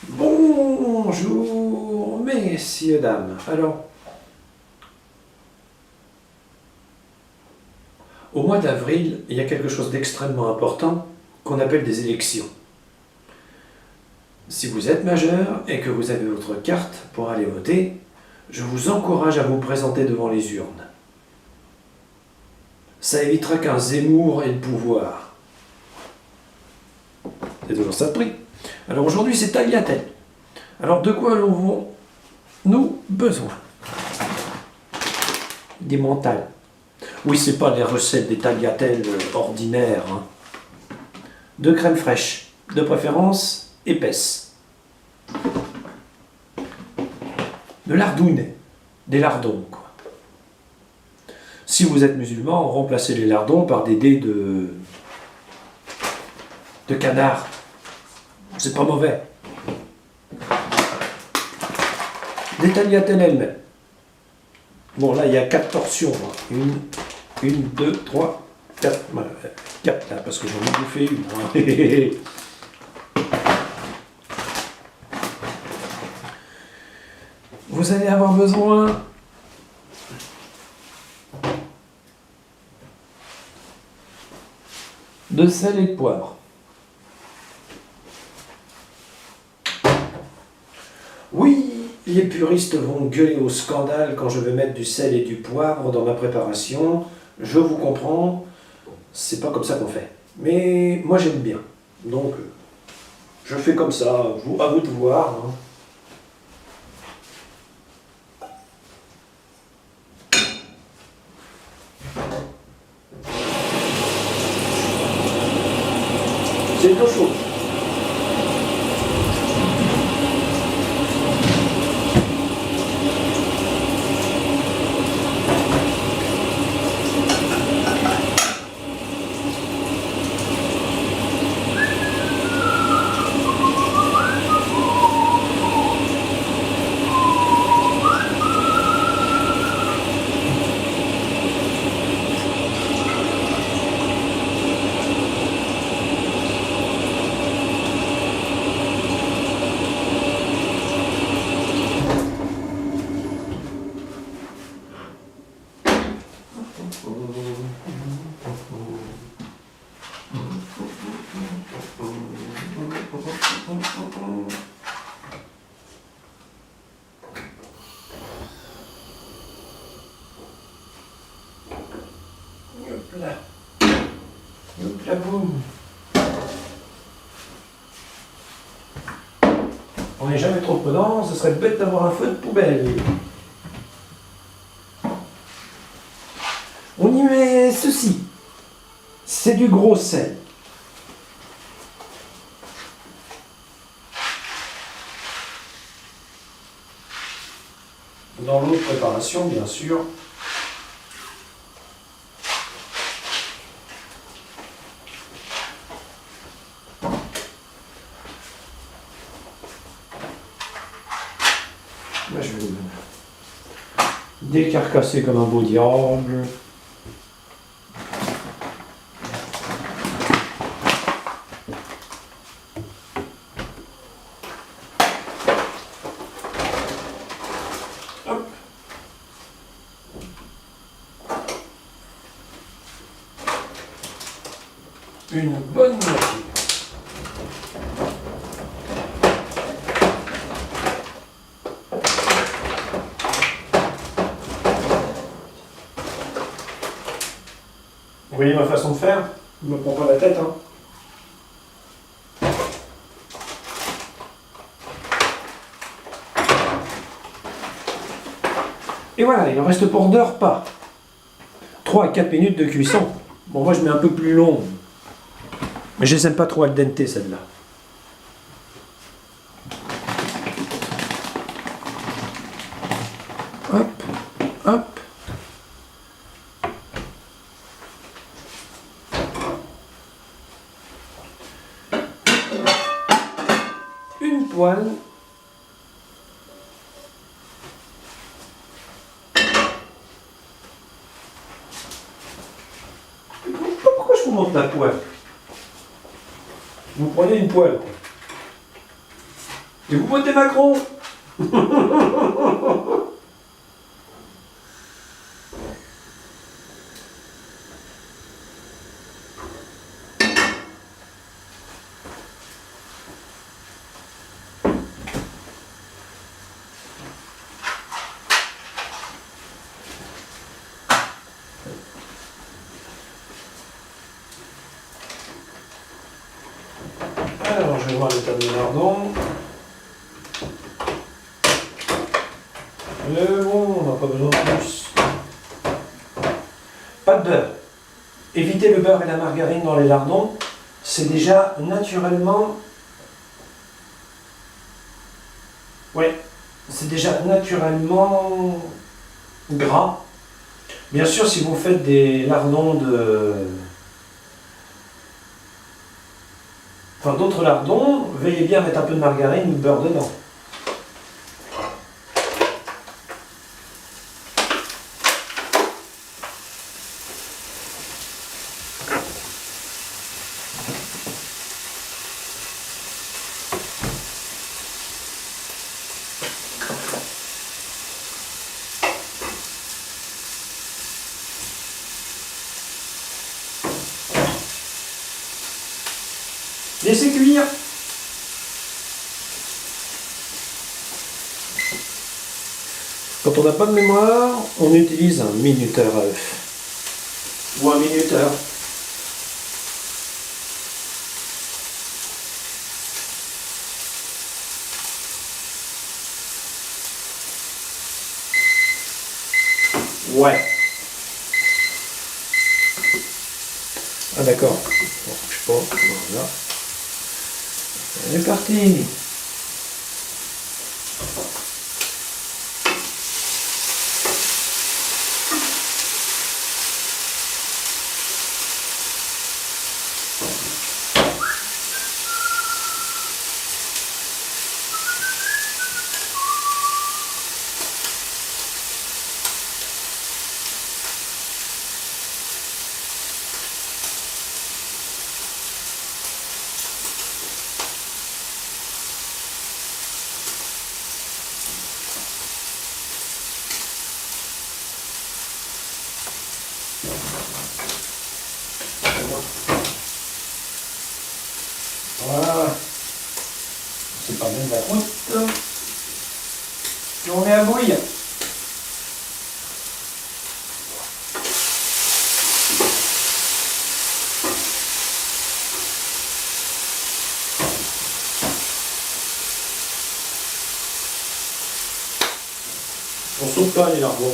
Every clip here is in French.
Bonjour, messieurs, dames. Alors, au mois d'avril, il y a quelque chose d'extrêmement important qu'on appelle des élections. Si vous êtes majeur et que vous avez votre carte pour aller voter, je vous encourage à vous présenter devant les urnes. Ça évitera qu'un Zemmour ait le pouvoir. C'est toujours ça de prix. Alors aujourd'hui, c'est tagliatelle. Alors de quoi avons-nous besoin? Des mentales. Oui, c'est pas les recettes des tagliatelles ordinaires. Hein. De crème fraîche, de préférence épaisse. De lardounes, des lardons, quoi. Si vous êtes musulman, remplacez les lardons par des dés de canard. C'est pas mauvais. Des tagliatelles elles-mêmes. Bon, là, il y a 4 portions. Hein. Une, 2, 3, 4. Voilà, 4 là, parce que j'en ai bouffé une. Hein. Vous allez avoir besoin de sel et de poivre. Oui, les puristes vont gueuler au scandale quand je vais mettre du sel et du poivre dans ma préparation. Je vous comprends, c'est pas comme ça qu'on fait. Mais moi j'aime bien. Donc, je fais comme ça, à vous de voir. Hein. C'est de l'eau chaude. Hop là, boum. On n'est jamais trop prudent, ce serait bête d'avoir un feu de poubelle. On y met ceci. C'est du gros sel. Dans l'eau de préparation, bien sûr. Là, je vais le décarcasser comme un beau diable. Hop. Une bonne moitié. Vous voyez ma façon de faire? Je ne me prends pas la tête. Hein. Et voilà, il en reste pour 2 repas. 3 à 4 minutes de cuisson. Bon, moi je mets un peu plus long. Mais je les aime pas trop al dente, celle-là. Hop, hop. Une poêle. Pourquoi je vous montre la poêle? Vous prenez une poêle. Et vous votez Macron. Alors, je vais voir l'état de lardon. Mais bon, on n'a pas besoin de plus. Pas de beurre. Évitez le beurre et la margarine dans les lardons. C'est déjà naturellement... Ouais, c'est déjà naturellement gras. Bien sûr, si vous faites des lardons d'autres lardons, veillez bien à mettre un peu de margarine ou de beurre dedans. Laissez cuire. Quand on n'a pas de mémoire, on utilise un minuteur à œuf. Ou un minuteur. Ouais. Ah d'accord. Bon, je sais pas. Voilà. C'est parti. Voilà. C'est pas bien de la croûte. Et on met à bouillir. On saute pas les lardons.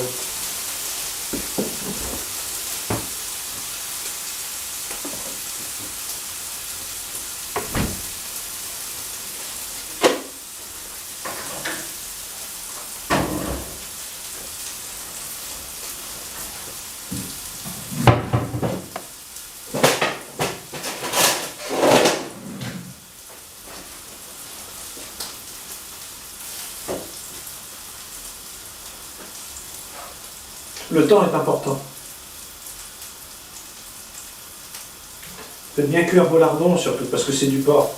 Le temps est important. Faites bien cuire vos lardons, surtout parce que c'est du porc.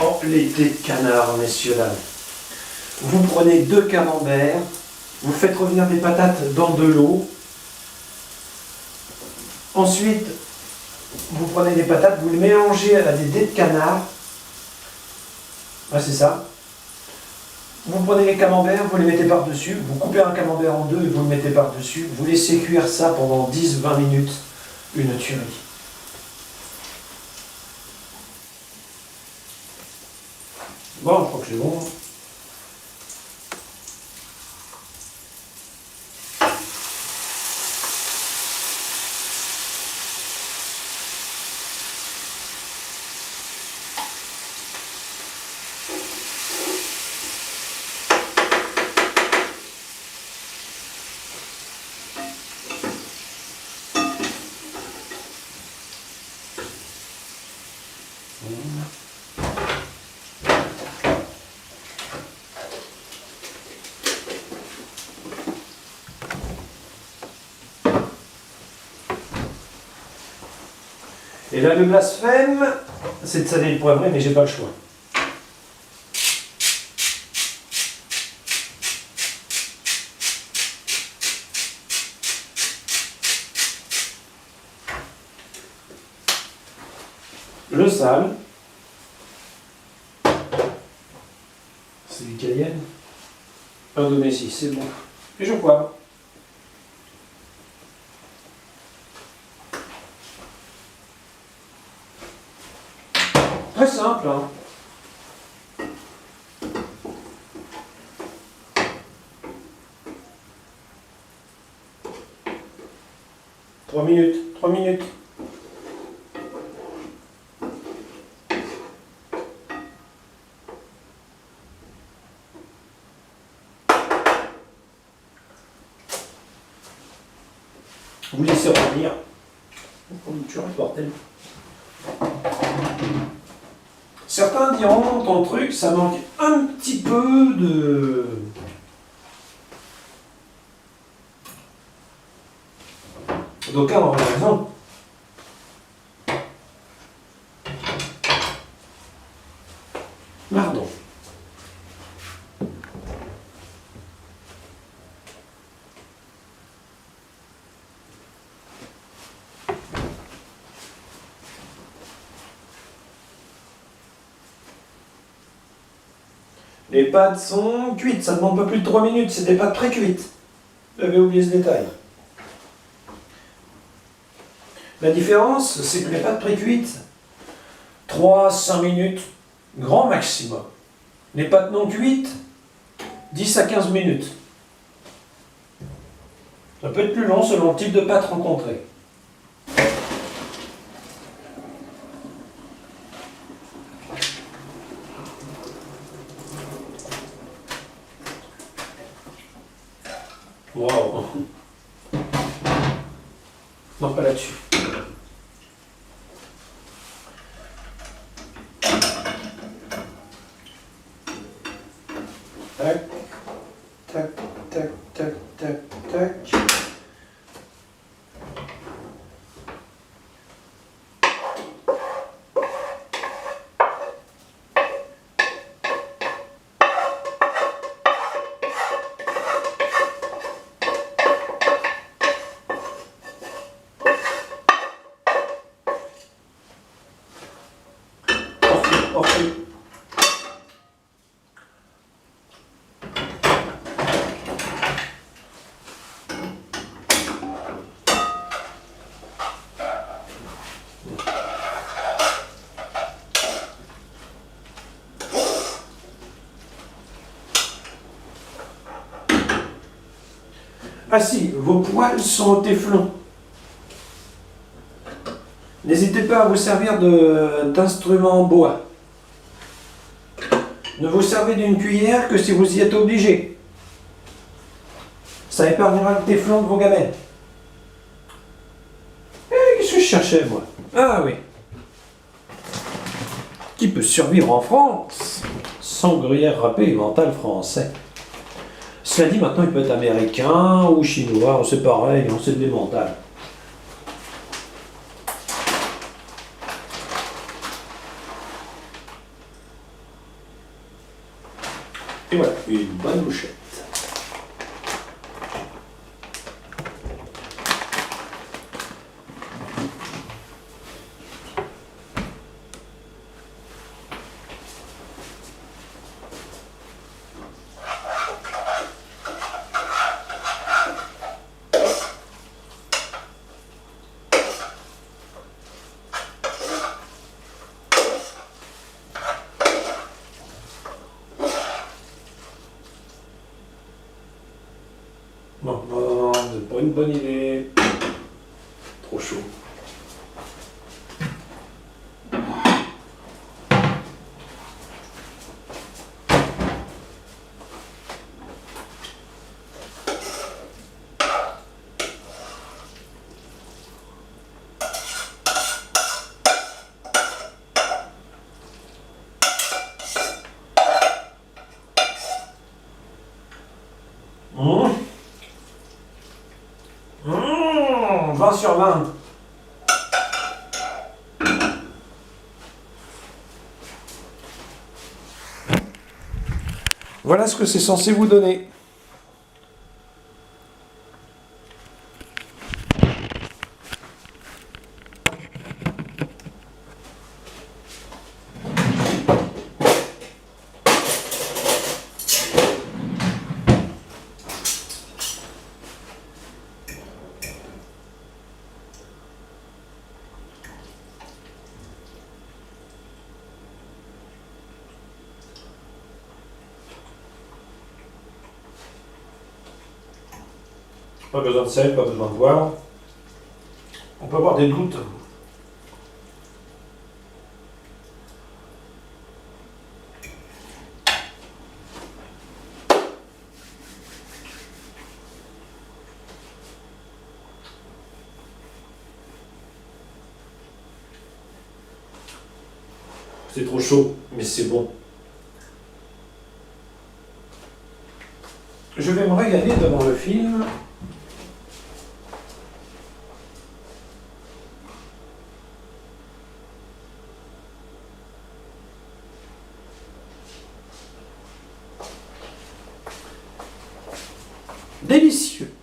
Oh, les dés de canard, messieurs, dames. Vous prenez 2 camemberts, vous faites revenir des patates dans de l'eau. Ensuite, vous prenez des patates, vous les mélangez à des dés de canard. Ouais, c'est ça. Vous prenez les camemberts, vous les mettez par-dessus, vous coupez un camembert en deux et vous le mettez par-dessus. Vous laissez cuire ça pendant 10-20 minutes. Une tuerie. Bon, je crois que c'est bon. Et là, le blasphème, c'est de saler et de poivrer, mais j'ai pas le choix. Je sale. C'est du cayenne. Indonésie, c'est bon. Et je poivre. Très simple, hein. Trois minutes, 3 minutes. Vous laissez revenir. Bordel. Certains diront, ton truc, ça manque un petit peu de... D'aucuns auraient raison. Pardon. Les pâtes sont cuites, ça ne demande pas plus de 3 minutes, c'est des pâtes pré-cuites. J'avais oublié ce détail. La différence, c'est que les pâtes pré-cuites, 3-5 minutes, grand maximum. Les pâtes non cuites, 10 à 15 minutes. Ça peut être plus long selon le type de pâte rencontrée. Wow. Non, pas là-dessus. Tac, tac, tac, tac, tac, tac. Orphée. Ah si, vos poils sont au téflon. N'hésitez pas à vous servir d'instruments en bois. Ne vous servez d'une cuillère que si vous y êtes obligé. Ça épargnera le téflon de vos gamelles. Qu'est-ce que je cherchais, moi? Ah oui. Qui peut survivre en France sans gruyère râpée et mental français? Cela dit, maintenant, il peut être américain ou chinois, c'est pareil, c'est des mentales. Et voilà, une bonne bouchette. Non, non, c'est pas une bonne idée. Trop chaud. 20 sur 20. Voilà ce que c'est censé vous donner. Pas besoin de sel, pas besoin de poivre. On peut avoir des doutes. C'est trop chaud, mais c'est bon. Je vais me régaler devant le film. Délicieux.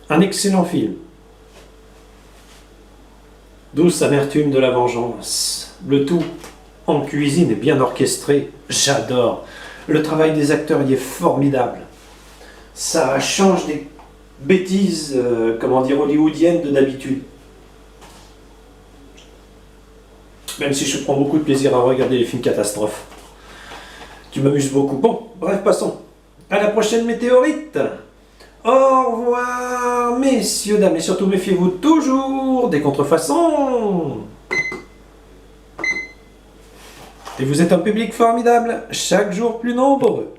Un excellent film. Douce amertume de la vengeance. Le tout en cuisine est bien orchestré. J'adore. Le travail des acteurs y est formidable. Ça change des bêtises, hollywoodiennes de d'habitude. Même si je prends beaucoup de plaisir à regarder les films catastrophes. Tu m'amuses beaucoup. Bon, bref, passons. À la prochaine météorite. Au revoir, messieurs, dames, et surtout méfiez-vous toujours des contrefaçons. Et vous êtes un public formidable, chaque jour plus nombreux.